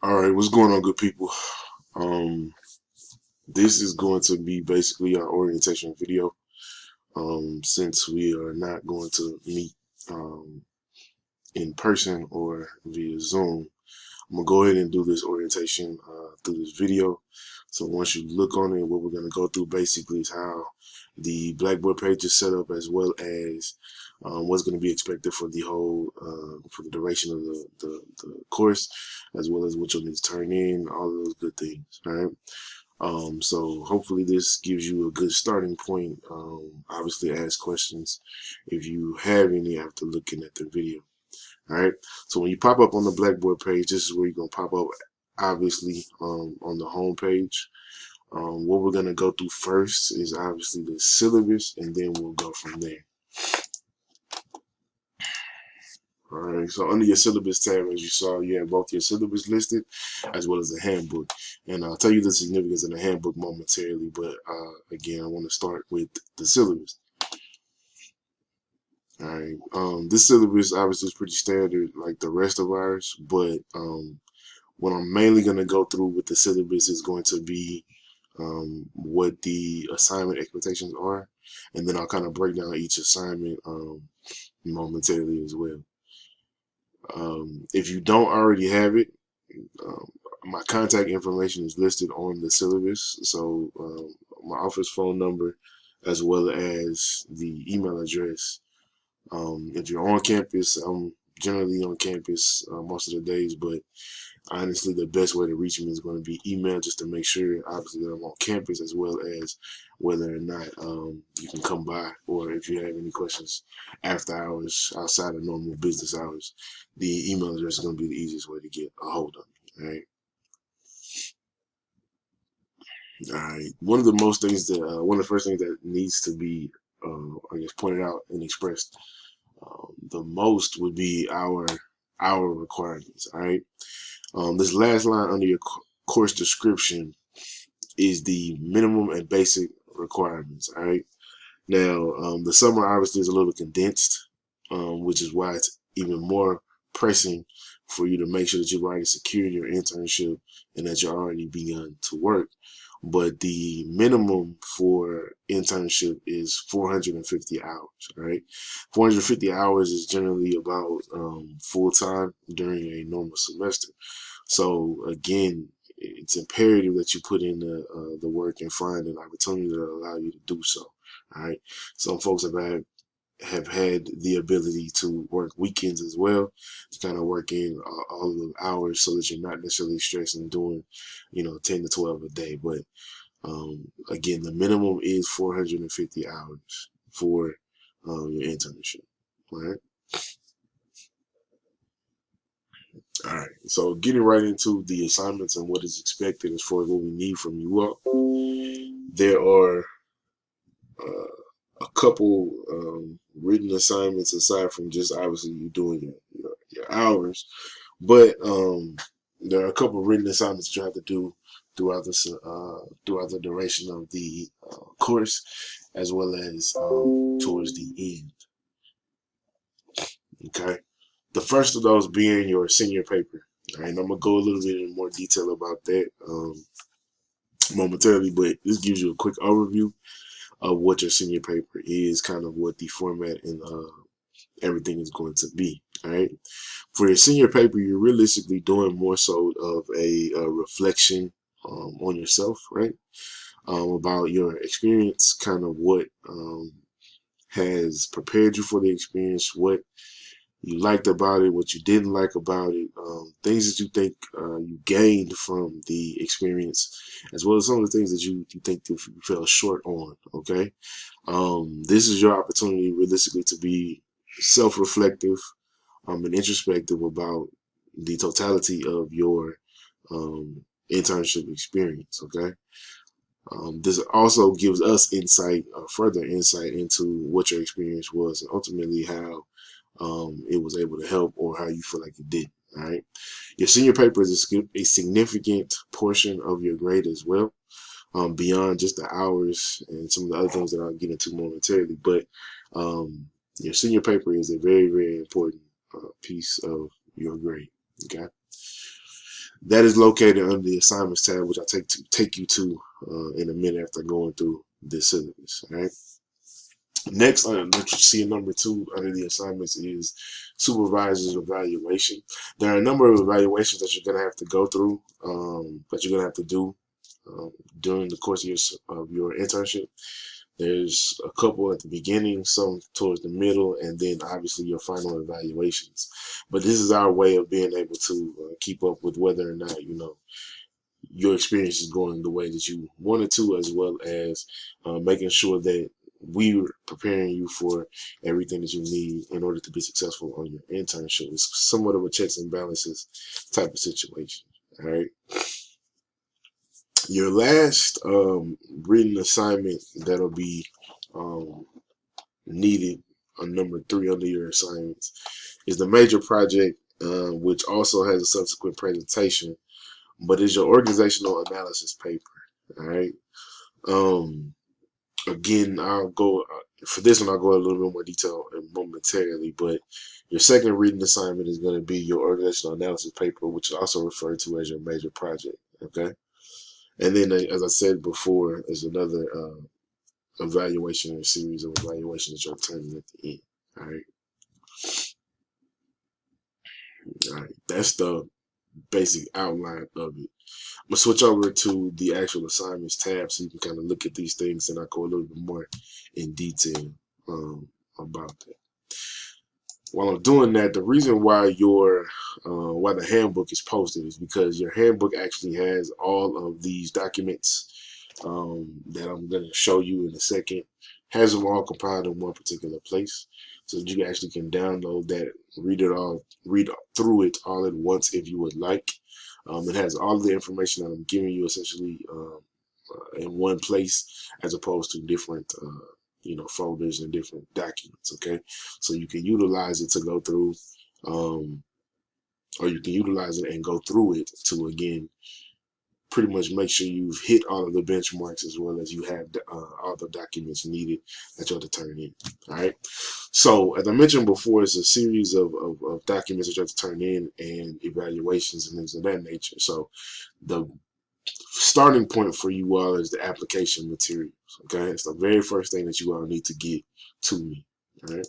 All right, what's going on, good people? Um, this is going to be basically our orientation video. Since we are not going to meet um, in person or via Zoom, I'm gonna go ahead and do this orientation through this video. So once you look on it, what we're gonna go through basically is how the Blackboard page is set up, as well as what's going to be expected for the whole for the duration of the course, as well as what you'll need to turn in, all of those good things. All right. So hopefully this gives you a good starting point. Obviously, ask questions if you have any after looking at the video. All right. So when you pop up on the Blackboard page, this is where you're gonna pop up. Obviously, on the home page. What we're gonna go through first is obviously the syllabus, and then we'll go from there. All right. So under your syllabus tab, as you saw, you have both your syllabus listed, as well as the handbook. And I'll tell you the significance of the handbook momentarily. But again, I want to start with the syllabus. All right. This syllabus obviously is pretty standard, like the rest of ours, but what I'm mainly going to go through with the syllabus is going to be what the assignment expectations are, and then I'll kind of break down each assignment momentarily as well. If you don't already have it, um, my contact information is listed on the syllabus. So my office phone number, as well as the email address. If you're on campus, I'm generally on campus most of the days, but honestly, the best way to reach me is going to be email, just to make sure, obviously, that I'm on campus, as well as whether or not you can come by, or if you have any questions after hours, outside of normal business hours, the email address is going to be the easiest way to get a hold of me. All right. All right. One of the first things that needs to be, I guess, pointed out and expressed the most would be our requirements. All right. This last line under your course description is the minimum and basic requirements. All right. Now, the summer obviously is a little condensed, which is why it's even more pressing for you to make sure that you've already secured your internship and that you're already begun to work. But the minimum for internship is 450 hours. All right. 450 hours is generally about full time during a normal semester. So again, it's imperative that you put in the work and find an opportunity that will allow you to do so. All right. Some folks have had the ability to work weekends as well, to kind of work in all of the hours, so that you're not necessarily stressing doing, 10 to 12 a day. But again, the minimum is 450 hours for your internship. All right. All right. So getting right into the assignments and what is expected as far as what we need from you all. There are a couple written assignments aside from just obviously you doing your hours, but there are a couple written assignments that you have to do throughout the duration of the course, as well as towards the end. Okay. The first of those being your senior paper. All right, and I'm gonna go a little bit in more detail about that momentarily, but this gives you a quick overview of what your senior paper is, kind of what the format and everything is going to be. All right. For your senior paper, you're realistically doing more so of a reflection on yourself, right? About your experience, kind of what has prepared you for the experience, what you liked about it, what you didn't like about it, things that you think you gained from the experience, as well as some of the things that you think you fell short on. Okay. This is your opportunity realistically to be self-reflective and introspective about the totality of your internship experience. Okay. This also gives us insight, further insight into what your experience was, and ultimately how it was able to help, or how you feel like it did. All right. Your senior paper is a significant portion of your grade as well, beyond just the hours and some of the other things that I'll get into momentarily. But your senior paper is a very, very important piece of your grade. Okay. That is located under the assignments tab, which I'll take you to in a minute after going through this syllabus. All right. Next, that you see in number 2 under the assignments is supervisor's evaluation. There are a number of evaluations that you're going to have to go through, that you're going to have to do during the course of your internship. There's a couple at the beginning, some towards the middle, and then obviously your final evaluations. But this is our way of being able to keep up with whether or not, your experience is going the way that you wanted to, as well as making sure that we're preparing you for everything that you need in order to be successful on your internship. It's somewhat of a checks and balances type of situation. All right. Your last reading assignment that'll be needed on number 3 under your assignments is the major project, which also has a subsequent presentation, but is your organizational analysis paper. All right. Again, I'll go for this one. I'll go a little bit more detail momentarily, but your second reading assignment is going to be your organizational analysis paper, which is also referred to as your major project. Okay. And then, as I said before, there's another evaluation, or series of evaluations that you're turning at the end. All right. All right. That's the basic outline of it. I'm gonna switch over to the actual assignments tab so you can kind of look at these things, and I'll go a little bit more in detail about that. While I'm doing that, the reason why why the handbook is posted is because your handbook actually has all of these documents that I'm going to show you in a second. Has them all compiled in one particular place, so that you actually can download that, read through it all at once if you would like. It has all of the information that I'm giving you essentially in one place, as opposed to different folders and different documents. Okay, so you can utilize it to go through, or you can utilize it and go through it to, again, pretty much make sure you've hit all of the benchmarks, as well as you have all the documents needed that you're to turn in. All right. So as I mentioned before, it's a series of documents that you have to turn in, and evaluations and things of that nature. So the starting point for you all is the application materials. Okay. It's the very first thing that you all need to get to me. All right.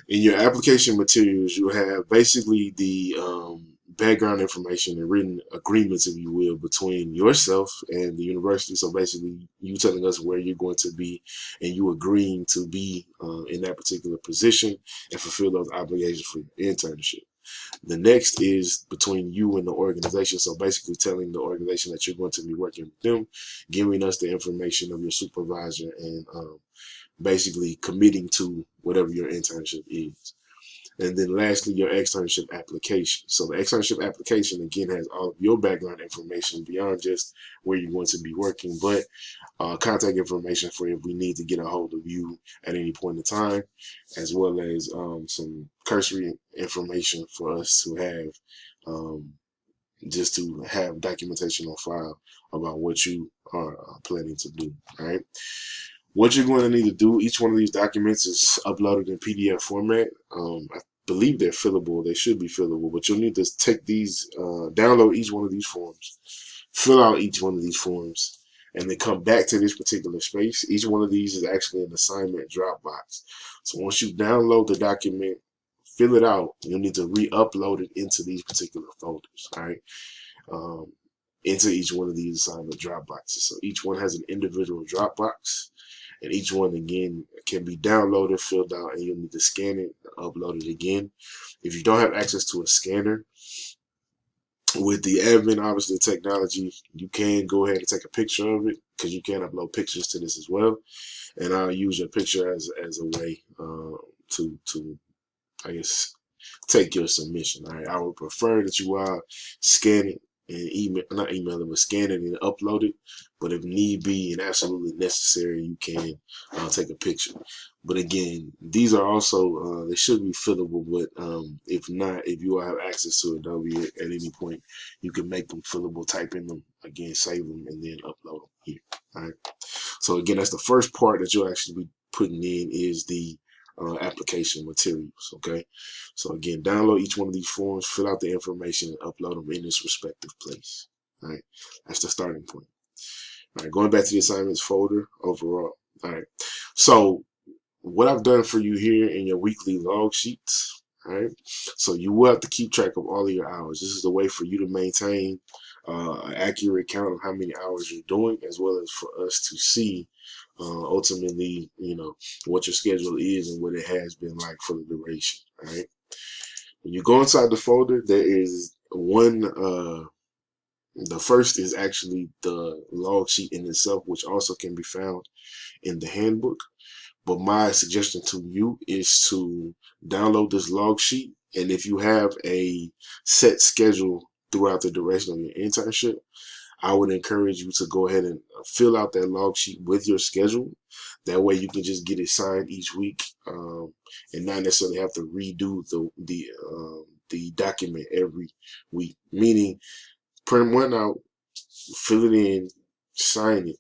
In your application materials, you have basically the background information and written agreements, if you will, between yourself and the university. So basically, you telling us where you're going to be, and you agreeing to be in that particular position and fulfill those obligations for your internship. The next is between you and the organization. So basically telling the organization that you're going to be working with them, giving us the information of your supervisor, and basically committing to whatever your internship is. And then lastly, your externship application. So the externship application, again, has all of your background information beyond just where you're going to be working, but contact information for if we need to get a hold of you at any point in time, as well as some cursory information for us to have, just to have documentation on file about what you are planning to do. All right. What you're going to need to do, each one of these documents is uploaded in PDF format. I believe they're fillable. They should be fillable, but you'll need to take these, download each one of these forms, fill out each one of these forms, and then come back to this particular space. Each one of these is actually an assignment Dropbox. So once you download the document, fill it out, you'll need to re-upload it into these particular folders, all right? Into each one of these assignment Dropboxes. So each one has an individual Dropbox. And each one, again, can be downloaded, filled out, and you'll need to scan it, upload it again. If you don't have access to a scanner, with the advent, obviously, technology, you can go ahead and take a picture of it, because you can upload pictures to this as well. And I'll use your picture as a way to, I guess, take your submission. All right. I would prefer that you scan it and not email it, but scan it and upload it. But if need be and absolutely necessary, you can take a picture. But again, these are also, they should be fillable, but if not, if you have access to Adobe at any point, you can make them fillable, type in them, again, save them, and then upload them here. All right. So again, that's the first part that you'll actually be putting in, is the application materials. Okay, so again, download each one of these forms, fill out the information, and upload them in its respective place. All right, that's the starting point. All right, going back to the assignments folder overall. All right, so what I've done for you here in your weekly log sheets. All right, so you will have to keep track of all of your hours. This is a way for you to maintain an accurate count of how many hours you're doing, as well as for us to see ultimately, what your schedule is and what it has been like for the duration. All right, when you go inside the folder, there is one. The first is actually the log sheet in itself, which also can be found in the handbook. But my suggestion to you is to download this log sheet. And if you have a set schedule throughout the duration of your internship, I would encourage you to go ahead and fill out that log sheet with your schedule. That way you can just get it signed each week, and not necessarily have to redo the document every week. Meaning, print one out, fill it in, sign it,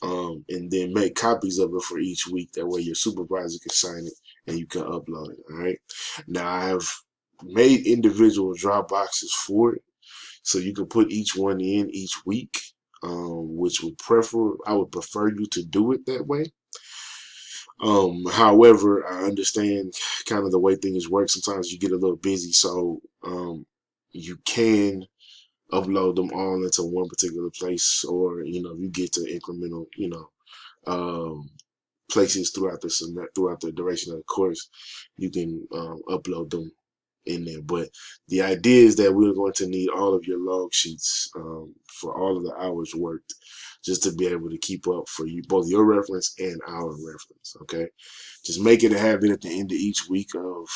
and then make copies of it for each week. That way your supervisor can sign it and you can upload it. All right. Now I've made individual drop boxes for it, so you can put each one in each week, which I would prefer you to do it that way. However, I understand kind of the way things work. Sometimes you get a little busy, so you can upload them all into one particular place, or you get to incremental places throughout the duration of the course, you can upload them in there. But the idea is that we're going to need all of your log sheets for all of the hours worked, just to be able to keep up for you, both your reference and our reference. Okay, just make it a habit at the end of each week of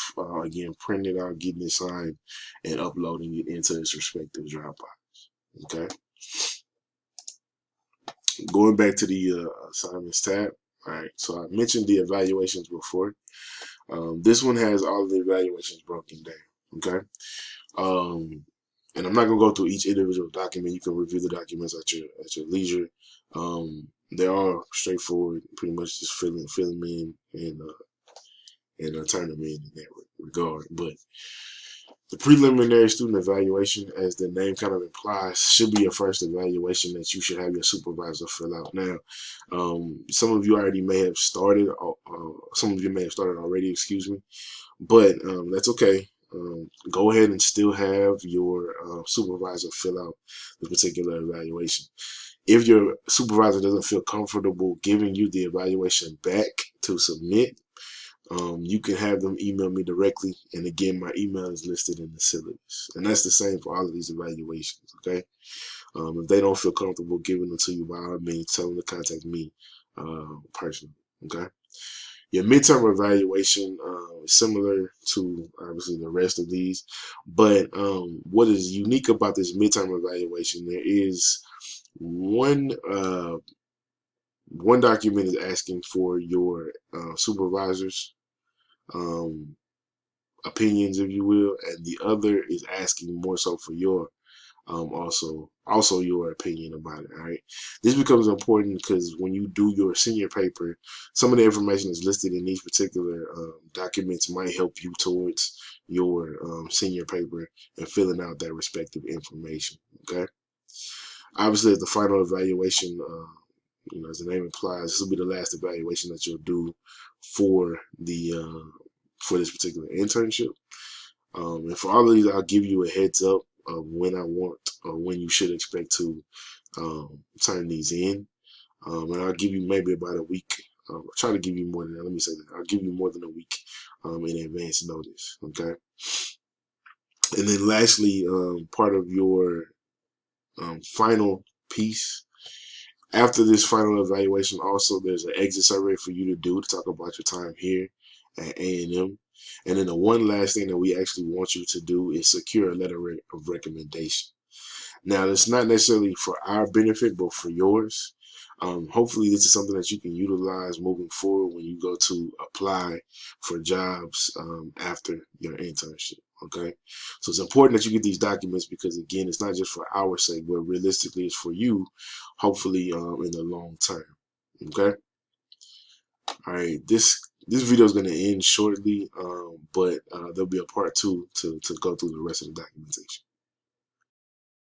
again printing it out, getting it signed, and uploading it into its respective Dropbox. Okay, going back to the assignments tab. All right, so I mentioned the evaluations before. This one has all of the evaluations broken down. Okay, and I'm not gonna go through each individual document. You can review the documents at your leisure. They're all straightforward. Pretty much just fill them in and turn them in that regard. But the preliminary student evaluation, as the name kind of implies, should be your first evaluation that you should have your supervisor fill out. Now, some of you already may have started, some of you may have started already, excuse me, but that's okay. Go ahead and still have your supervisor fill out the particular evaluation. If your supervisor doesn't feel comfortable giving you the evaluation back to submit, you can have them email me directly. And again, my email is listed in the syllabus. And that's the same for all of these evaluations, okay? If they don't feel comfortable giving them to you, by all means, tell them to contact me personally, okay? Your midterm evaluation is similar to, obviously, the rest of these. But what is unique about this midterm evaluation, there is one document is asking for your supervisors opinions, if you will, and the other is asking more so for your also your opinion about it. All right, this becomes important because when you do your senior paper, some of the information that's listed in these particular documents might help you towards your senior paper and filling out that respective information. Okay, obviously at the final evaluation, as the name implies, this will be the last evaluation that you'll do for the for this particular internship. And for all of these, I'll give you a heads up of when I want or when you should expect to turn these in. And I'll give you maybe about a week. I'll try to give you more than that. Let me say that. I'll give you more than a week in advance notice. Okay. And then lastly, part of your final piece. After this final evaluation, also there's an exit survey for you to do to talk about your time here at A&M. And then the one last thing that we actually want you to do is secure a letter of recommendation. Now, it's not necessarily for our benefit, but for yours. Hopefully, this is something that you can utilize moving forward when you go to apply for jobs after your internship. Okay, so it's important that you get these documents because, again, it's not just for our sake, but realistically, it's for you, hopefully, in the long term. Okay. All right, this this video is going to end shortly, but there'll be a part two to go through the rest of the documentation.